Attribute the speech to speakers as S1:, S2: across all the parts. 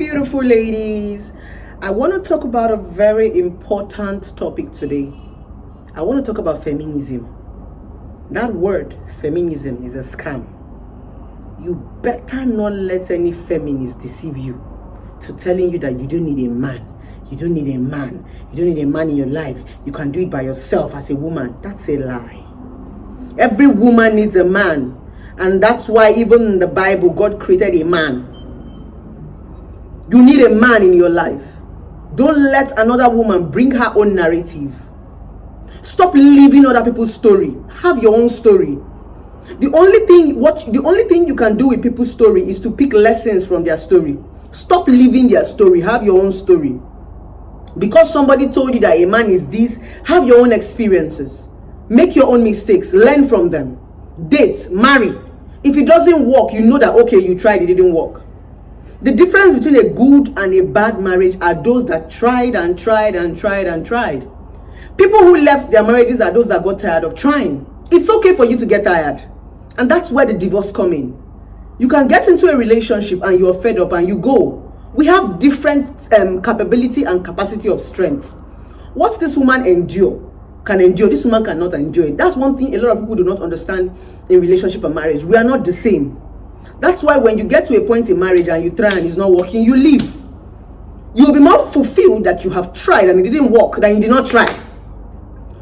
S1: beautiful ladies. I want to talk about a very important topic today. I want to talk about feminism. That word, feminism, is a scam. You better not let any feminist deceive you to telling you that you don't need a man. You don't need a man. You don't need a man in your life. You can do it by yourself as a woman. That's a lie. Every woman needs a man. And that's why even in the Bible, God created a man. You need a man in your life. Don't let another woman bring her own narrative. Stop living other people's story. Have your own story. The only thing you can do with people's story is to pick lessons from their story. Stop living their story. Have your own story. Because somebody told you that a man is this, have your own experiences. Make your own mistakes. Learn from them. Date. Marry. If it doesn't work, you know that, okay, you tried, it didn't work. The difference between a good and a bad marriage are those that tried and tried and tried and tried. People who left their marriages are those that got tired of trying. It's okay for you to get tired. And that's where the divorce comes in. You can get into a relationship and you're fed up and you go. We have different capability and capacity of strength. What this woman can endure, this woman cannot endure it. That's one thing a lot of people do not understand in relationship and marriage. We are not the same. That's why when you get to a point in marriage and you try and it's not working, you leave. You'll be more fulfilled that you have tried and it didn't work than you did not try.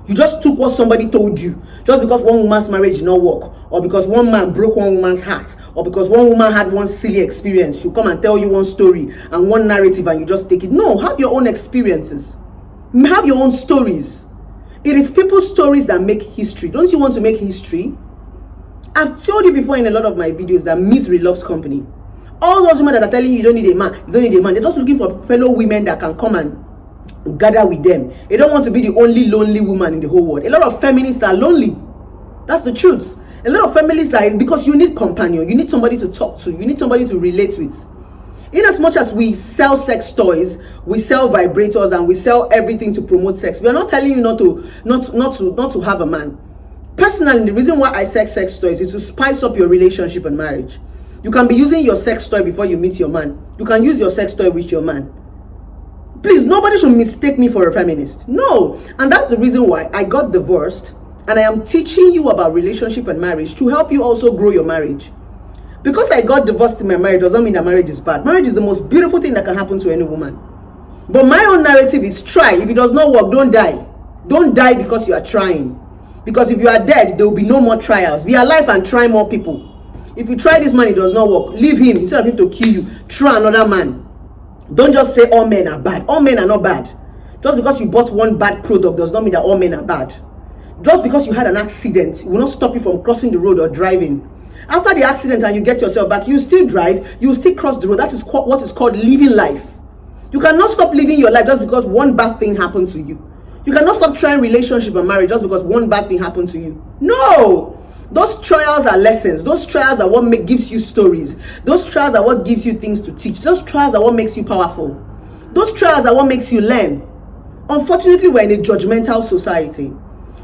S1: You just took what somebody told you. Just because one woman's marriage did not work, or because one man broke one woman's heart, or because one woman had one silly experience, she'll come and tell you one story and one narrative and you just take it. No, have your own experiences. Have your own stories. It is people's stories that make history. Don't you want to make history? I've told you before in a lot of my videos that misery loves company. All those women that are telling you you don't need a man, you don't need a man, they're just looking for fellow women that can come and gather with them. They don't want to be the only lonely woman in the whole world. A lot of feminists are lonely. That's the truth. A lot of feminists are, because you need companion, you need somebody to talk to, you need somebody to relate with. In as much as we sell sex toys, we sell vibrators, and we sell everything to promote sex, we are not telling you not to have a man. Personally, the reason why I sell sex toys is to spice up your relationship and marriage. You can be using your sex toy before you meet your man. You can use your sex toy with your man. Please, nobody should mistake me for a feminist. No. And that's the reason why I got divorced, and I am teaching you about relationship and marriage to help you also grow your marriage. Because I got divorced in my marriage doesn't mean that marriage is bad. Marriage is the most beautiful thing that can happen to any woman. But my own narrative is try. If it does not work, don't die. Don't die because you are trying. Because if you are dead, there will be no more trials. Be alive and try more people. If you try this man, it does not work, leave him. Instead of him to kill you, try another man. Don't just say all men are bad. All men are not bad. Just because you bought one bad product does not mean that all men are bad. Just because you had an accident, it will not stop you from crossing the road or driving. After the accident and you get yourself back, you still drive, you still cross the road. That is what is called living life. You cannot stop living your life just because one bad thing happened to you. You cannot stop trying relationship and marriage just because one bad thing happened to you. No! Those trials are lessons. Those trials are what gives you stories. Those trials are what gives you things to teach. Those trials are what makes you powerful. Those trials are what makes you learn. Unfortunately, we're in a judgmental society.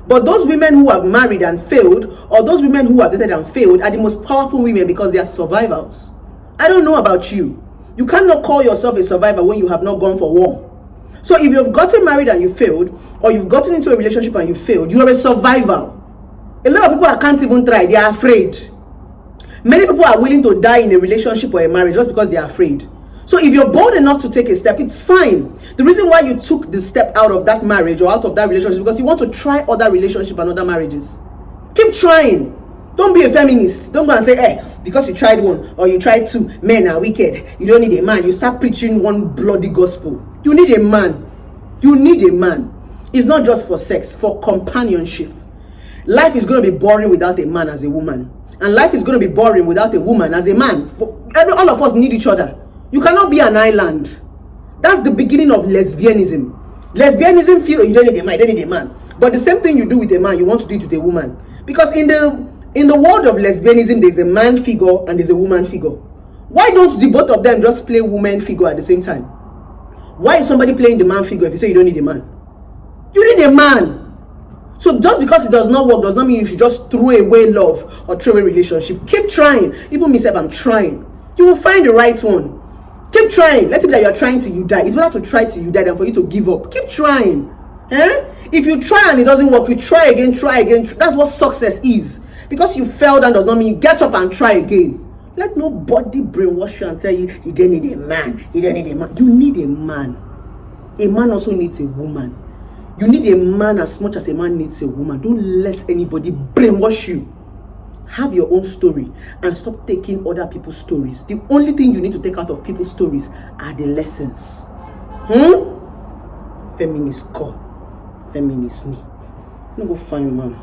S1: But those women who have married and failed, or those women who have dated and failed, are the most powerful women because they are survivors. I don't know about you. You cannot call yourself a survivor when you have not gone for war. So if you've gotten married and you failed, or you've gotten into a relationship and you failed, you are a survivor. A lot of people can't even try. They are afraid. Many people are willing to die in a relationship or a marriage just because they are afraid. So if you're bold enough to take a step, it's fine. The reason why you took the step out of that marriage or out of that relationship is because you want to try other relationships and other marriages. Keep trying. Don't be a feminist. Don't go and say, because you tried one or you tried two, men are wicked. You don't need a man. You start preaching one bloody gospel. You need a man. You need a man. It's not just for sex, for companionship. Life is going to be boring without a man as a woman. And life is going to be boring without a woman as a man. All of us need each other. You cannot be an island. That's the beginning of lesbianism. Lesbianism feel you don't need a man, you don't need a man. But the same thing you do with a man, you want to do it with a woman. Because in the world of lesbianism, there's a man figure and there's a woman figure. Why don't the both of them just play woman figure at the same time? Why is somebody playing the man figure if you say you don't need a man? You need a man. So just because it does not work does not mean you should just throw away love or throw away relationship. Keep trying. Even myself, I'm trying. You will find the right one. Keep trying. Let it be that you're trying till you die. It's better to try till you die than for you to give up. Keep trying. If you try and it doesn't work, you try again, try again. That's what success is. Because you fell down does not mean you get up and try again. Let nobody brainwash you and tell you you don't need a man. You don't need a man. You need a man. A man also needs a woman. You need a man as much as a man needs a woman. Don't let anybody brainwash you. Have your own story and stop taking other people's stories. The only thing you need to take out of people's stories are the lessons. Feminist call. Feminist me. No go find man.